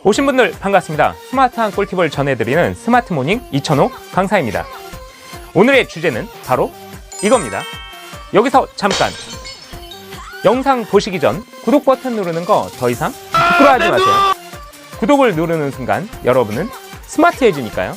오신 분들 반갑습니다. 스마트한 꿀팁을 전해드리는 스마트 모닝 이천호 강사입니다. 오늘의 주제는 바로 이겁니다. 여기서 잠깐, 영상 보시기 전 구독 버튼 누르는 거 더 이상 부끄러워하지 마세요. 구독을 누르는 순간 여러분은 스마트해지니까요.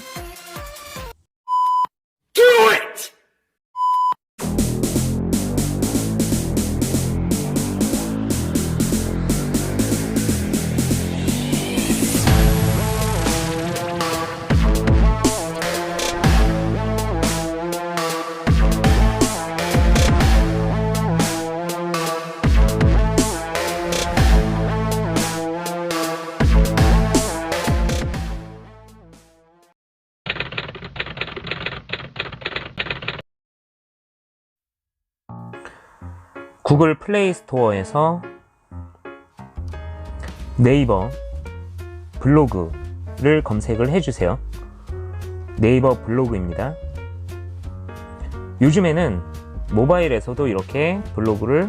구글 플레이 스토어에서 네이버 블로그를 검색을 해주세요. 네이버 블로그입니다. 요즘에는 모바일에서도 이렇게 블로그를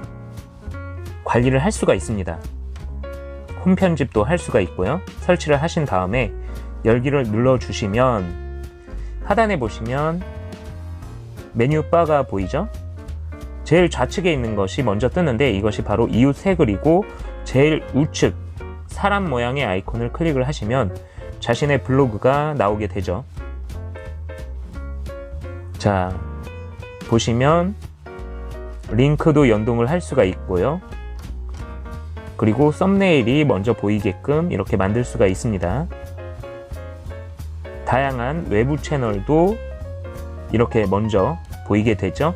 관리를 할 수가 있습니다. 홈 편집도 할 수가 있고요. 설치를 하신 다음에 열기를 눌러주시면 하단에 보시면 메뉴바가 보이죠? 제일 좌측에 있는 것이 먼저 뜨는데 이것이 바로 이웃새 글이고, 제일 우측 사람 모양의 아이콘을 클릭을 하시면 자신의 블로그가 나오게 되죠. 자, 보시면 링크도 연동을 할 수가 있고요. 그리고 썸네일이 먼저 보이게끔 이렇게 만들 수가 있습니다. 다양한 외부 채널도 이렇게 먼저 보이게 되죠.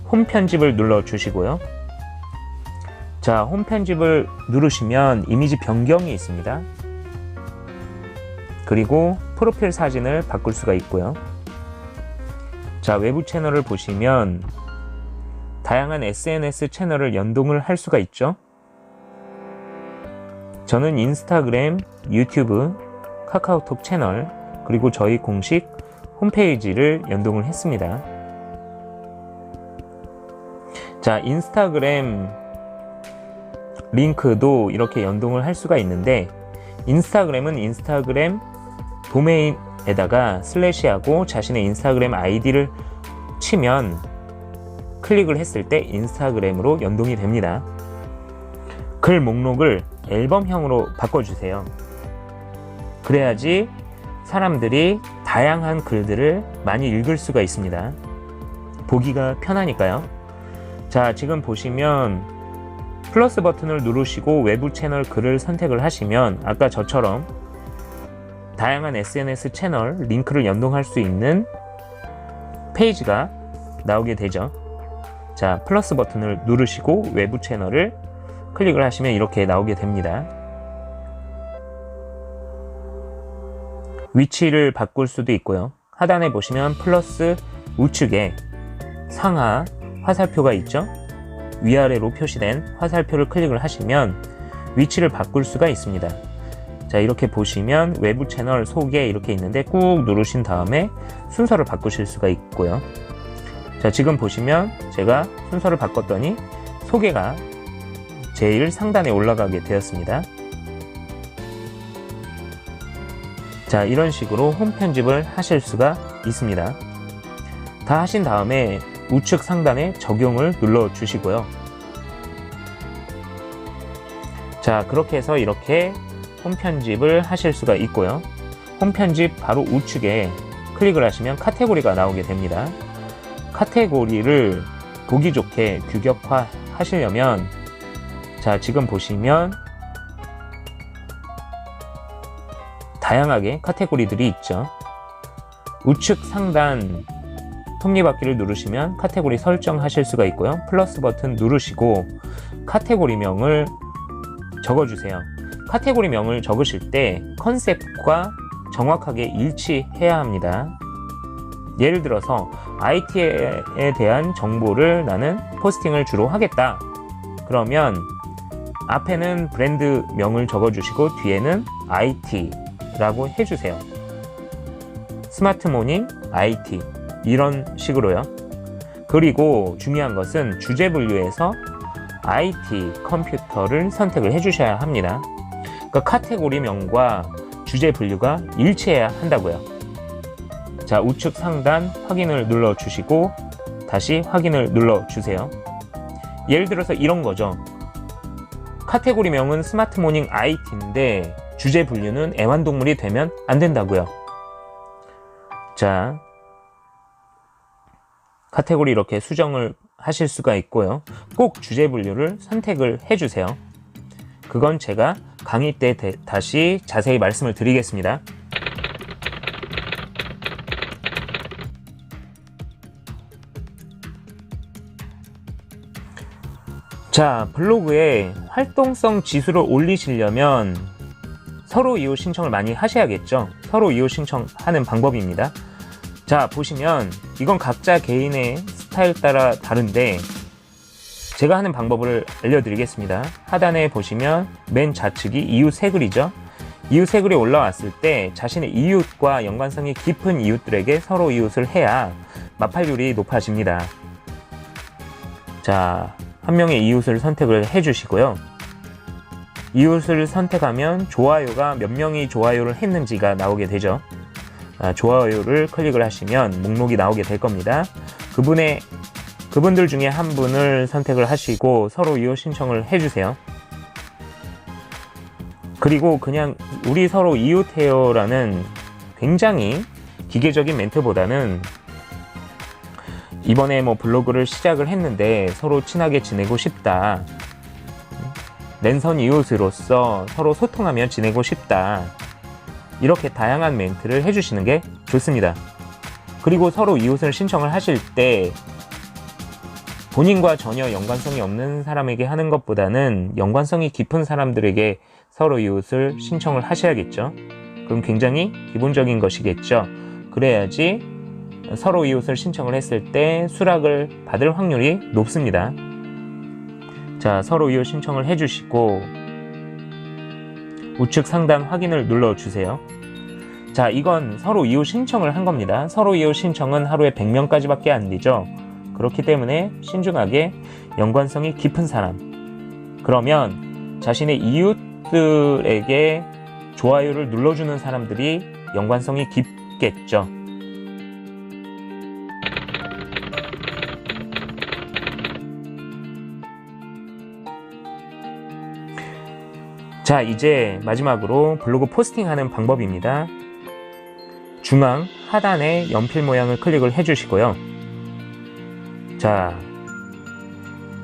홈 편집을 눌러 주시고요. 자, 홈 편집을 누르시면 이미지 변경이 있습니다. 그리고 프로필 사진을 바꿀 수가 있고요. 자, 외부 채널을 보시면 다양한 SNS 채널을 연동을 할 수가 있죠. 저는 인스타그램, 유튜브, 카카오톡 채널, 그리고 저희 공식 홈페이지를 연동을 했습니다. 자, 인스타그램 링크도 이렇게 연동을 할 수가 있는데, 인스타그램은 인스타그램 도메인에다가 슬래시하고 자신의 인스타그램 아이디를 치면 클릭을 했을 때 인스타그램으로 연동이 됩니다. 글 목록을 앨범형으로 바꿔주세요. 그래야지 사람들이 다양한 글들을 많이 읽을 수가 있습니다. 보기가 편하니까요. 자, 지금 보시면 플러스 버튼을 누르시고 외부 채널 글을 선택을 하시면 아까 저처럼 다양한 SNS 채널 링크를 연동할 수 있는 페이지가 나오게 되죠. 자, 플러스 버튼을 누르시고 외부 채널을 클릭을 하시면 이렇게 나오게 됩니다. 위치를 바꿀 수도 있고요. 하단에 보시면 플러스 우측에 상하 화살표가 있죠. 위아래로 표시된 화살표를 클릭을 하시면 위치를 바꿀 수가 있습니다. 자, 이렇게 보시면 외부 채널 소개 이렇게 있는데 꾹 누르신 다음에 순서를 바꾸실 수가 있고요. 자, 지금 보시면 제가 순서를 바꿨더니 소개가 제일 상단에 올라가게 되었습니다. 자, 이런 식으로 홈 편집을 하실 수가 있습니다. 다 하신 다음에 우측 상단에 적용을 눌러 주시고요. 자, 그렇게 해서 이렇게 홈 편집을 하실 수가 있고요. 홈 편집 바로 우측에 클릭을 하시면 카테고리가 나오게 됩니다. 카테고리를 보기 좋게 규격화 하시려면, 자, 지금 보시면 다양하게 카테고리들이 있죠. 우측 상단 톱니바퀴를 누르시면 카테고리 설정하실 수가 있고요. 플러스 버튼 누르시고 카테고리명을 적어주세요. 카테고리명을 적으실 때 컨셉과 정확하게 일치해야 합니다. 예를 들어서 IT에 대한 정보를 나는 포스팅을 주로 하겠다. 그러면 앞에는 브랜드명을 적어주시고 뒤에는 IT라고 해주세요. 스마트 모닝 IT 이런 식으로요. 그리고 중요한 것은 주제 분류에서 IT 컴퓨터를 선택을 해 주셔야 합니다. 그러니까 카테고리명과 주제 분류가 일치해야 한다고요. 자, 우측 상단 확인을 눌러주시고 다시 확인을 눌러주세요. 예를 들어서 이런 거죠. 카테고리명은 스마트 모닝 IT인데 주제 분류는 애완동물이 되면 안 된다고요. 자, 카테고리 이렇게 수정을 하실 수가 있고요. 꼭 주제 분류를 선택을 해주세요. 그건 제가 강의 때 다시 자세히 말씀을 드리겠습니다. 자, 블로그에 활동성 지수를 올리시려면 서로 이용 신청을 많이 하셔야겠죠. 서로 이용 신청하는 방법입니다. 자, 보시면 이건 각자 개인의 스타일 따라 다른데 제가 하는 방법을 알려드리겠습니다. 하단에 보시면 맨 좌측이 이웃 새 글이죠. 이웃 새 글이 올라왔을 때 자신의 이웃과 연관성이 깊은 이웃들에게 서로 이웃을 해야 마팔률이 높아집니다. 자, 한 명의 이웃을 선택을 해주시고요. 이웃을 선택하면 좋아요가 몇 명이 좋아요를 했는지가 나오게 되죠. 좋아요를 클릭을 하시면 목록이 나오게 될 겁니다. 그분들 중에 한 분을 선택을 하시고 서로 이웃 신청을 해주세요. 그리고 그냥 우리 서로 이웃해요라는 굉장히 기계적인 멘트보다는 이번에 블로그를 시작을 했는데 서로 친하게 지내고 싶다. 랜선 이웃으로서 서로 소통하며 지내고 싶다. 이렇게 다양한 멘트를 해주시는 게 좋습니다. 그리고 서로 이웃을 신청을 하실 때 본인과 전혀 연관성이 없는 사람에게 하는 것보다는 연관성이 깊은 사람들에게 서로 이웃을 신청을 하셔야겠죠. 그럼 굉장히 기본적인 것이겠죠. 그래야지 서로 이웃을 신청을 했을 때 수락을 받을 확률이 높습니다. 자, 서로 이웃 신청을 해주시고 우측 상단 확인을 눌러주세요. 자, 이건 서로 이웃 신청을 한 겁니다. 서로 이웃 신청은 하루에 100명까지밖에 안 되죠. 그렇기 때문에 신중하게 연관성이 깊은 사람, 그러면 자신의 이웃들에게 좋아요를 눌러주는 사람들이 연관성이 깊겠죠. 자, 이제 마지막으로 블로그 포스팅하는 방법입니다. 중앙 하단에 연필 모양을 클릭을 해주시고요. 자,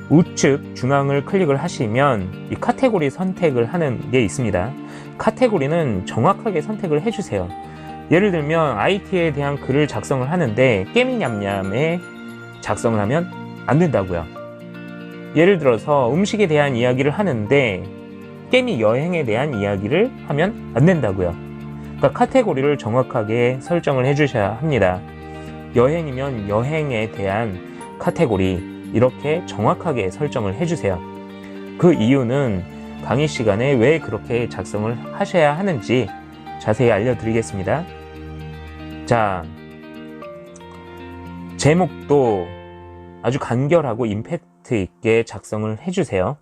우측 중앙을 클릭을 하시면 이 카테고리 선택을 하는 게 있습니다. 카테고리는 정확하게 선택을 해주세요. 예를 들면 IT에 대한 글을 작성을 하는데 깨미냠냠에 작성을 하면 안 된다고요. 예를 들어서 음식에 대한 이야기를 하는데 깨미 여행에 대한 이야기를 하면 안 된다고요. 그러니까 카테고리를 정확하게 설정을 해주셔야 합니다. 여행이면 여행에 대한 카테고리 이렇게 정확하게 설정을 해주세요. 그 이유는 강의 시간에 왜 그렇게 작성을 하셔야 하는지 자세히 알려드리겠습니다. 자, 제목도 아주 간결하고 임팩트 있게 작성을 해주세요.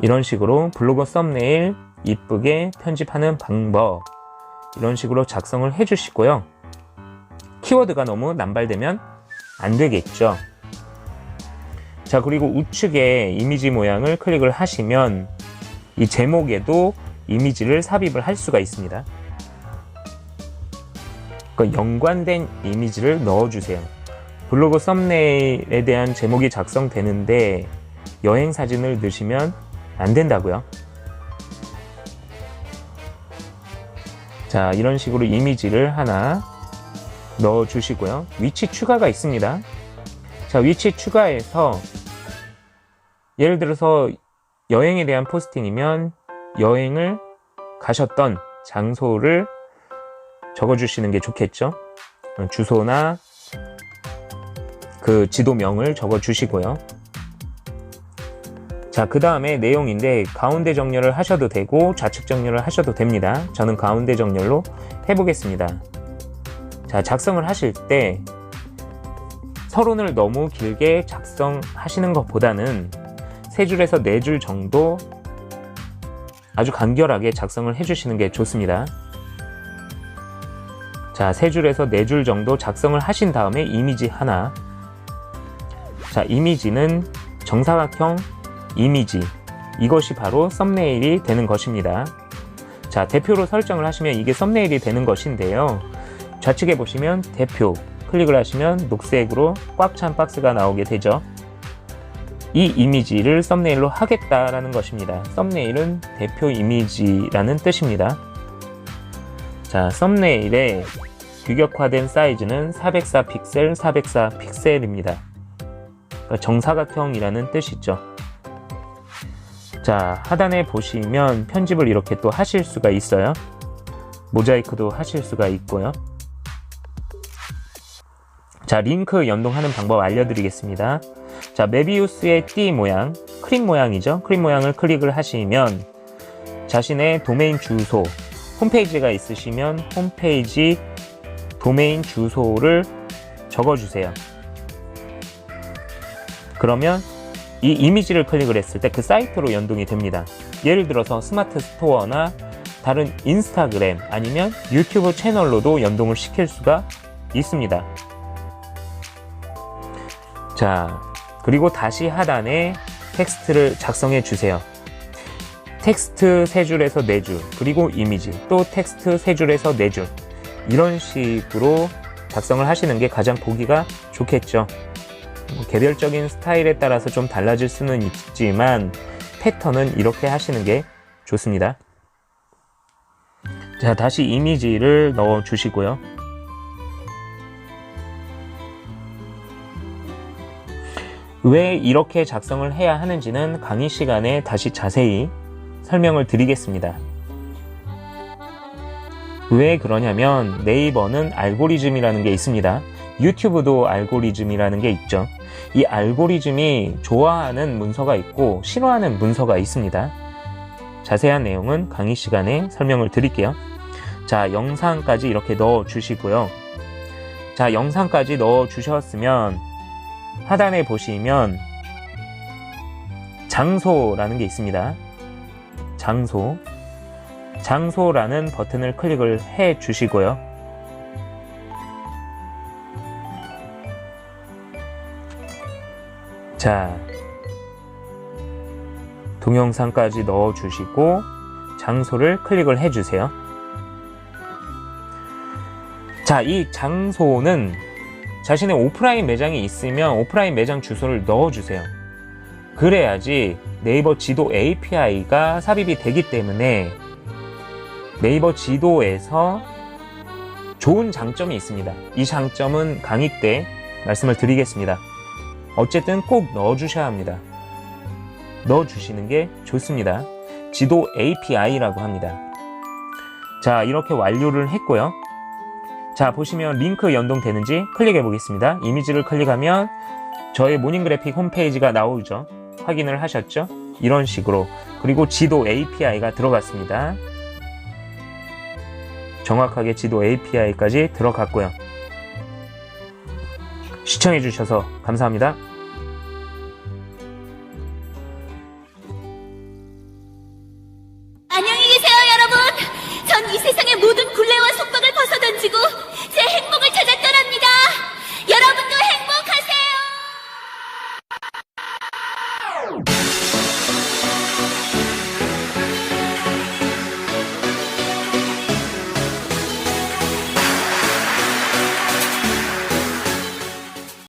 이런 식으로 블로그 썸네일 이쁘게 편집하는 방법, 이런 식으로 작성을 해주시고요. 키워드가 너무 남발되면 안 되겠죠. 자, 그리고 우측에 이미지 모양을 클릭을 하시면 이 제목에도 이미지를 삽입을 할 수가 있습니다. 그러니까 연관된 이미지를 넣어주세요. 블로그 썸네일에 대한 제목이 작성되는데 여행 사진을 넣으시면 안 된다고요. 자, 이런 식으로 이미지를 하나 넣어 주시고요. 위치 추가가 있습니다. 자, 위치 추가에서 예를 들어서 여행에 대한 포스팅이면 여행을 가셨던 장소를 적어 주시는 게 좋겠죠. 주소나 그 지도명을 적어 주시고요. 자, 그 다음에 내용인데 가운데 정렬을 하셔도 되고 좌측 정렬을 하셔도 됩니다. 저는 가운데 정렬로 해보겠습니다. 자, 작성을 하실 때 서론을 너무 길게 작성하시는 것보다는 3줄에서 4줄 정도 아주 간결하게 작성을 해주시는 게 좋습니다. 자, 3줄에서 4줄 정도 작성을 하신 다음에 이미지 하나. 자, 이미지는 정사각형 이미지. 이것이 바로 썸네일이 되는 것입니다. 자, 대표로 설정을 하시면 이게 썸네일이 되는 것인데요. 좌측에 보시면 대표 클릭을 하시면 녹색으로 꽉 찬 박스가 나오게 되죠. 이 이미지를 썸네일로 하겠다라는 것입니다. 썸네일은 대표 이미지라는 뜻입니다. 자, 썸네일의 규격화된 사이즈는 404픽셀, 404픽셀입니다. 그러니까 정사각형이라는 뜻이죠. 자, 하단에 보시면 편집을 이렇게 또 하실 수가 있어요. 모자이크도 하실 수가 있고요. 자, 링크 연동하는 방법 알려드리겠습니다. 자, 메비우스의 띠 모양, 크림 모양이죠. 크림 모양을 클릭을 하시면 자신의 도메인 주소, 홈페이지가 있으시면 홈페이지 도메인 주소를 적어주세요. 그러면 이 이미지를 클릭을 했을 때 그 사이트로 연동이 됩니다. 예를 들어서 스마트 스토어나 다른 인스타그램 아니면 유튜브 채널로도 연동을 시킬 수가 있습니다. 자, 그리고 다시 하단에 텍스트를 작성해 주세요. 텍스트 3줄에서 4줄, 그리고 이미지, 또 텍스트 3줄에서 4줄. 이런 식으로 작성을 하시는 게 가장 보기가 좋겠죠. 개별적인 스타일에 따라서 좀 달라질 수는 있지만 패턴은 이렇게 하시는 게 좋습니다. 자, 다시 이미지를 넣어 주시고요. 왜 이렇게 작성을 해야 하는지는 강의 시간에 다시 자세히 설명을 드리겠습니다. 왜 그러냐면 네이버는 알고리즘이라는 게 있습니다. 유튜브도 알고리즘이라는 게 있죠. 이 알고리즘이 좋아하는 문서가 있고 싫어하는 문서가 있습니다. 자세한 내용은 강의 시간에 설명을 드릴게요. 자, 영상까지 이렇게 넣어 주시고요. 자, 영상까지 넣어 주셨으면 하단에 보시면 장소라는 게 있습니다. 장소라는 버튼을 클릭을 해 주시고요. 자, 동영상까지 넣어 주시고 장소를 클릭을 해 주세요. 자, 이 장소는 자신의 오프라인 매장이 있으면 오프라인 매장 주소를 넣어 주세요. 그래야지 네이버 지도 API가 삽입이 되기 때문에 네이버 지도에서 좋은 장점이 있습니다. 이 장점은 강의 때 말씀을 드리겠습니다. 어쨌든 꼭 넣어주셔야 합니다. 넣어주시는 게 좋습니다. 지도 API라고 합니다. 자, 이렇게 완료를 했고요. 자, 보시면 링크 연동되는지 클릭해 보겠습니다. 이미지를 클릭하면 저의 모닝그래픽 홈페이지가 나오죠. 확인을 하셨죠? 이런 식으로. 그리고 지도 API가 들어갔습니다. 정확하게 지도 API까지 들어갔고요. 시청해 주셔서 감사합니다. 안녕히 계세요, 여러분. 전 이 세상의 모든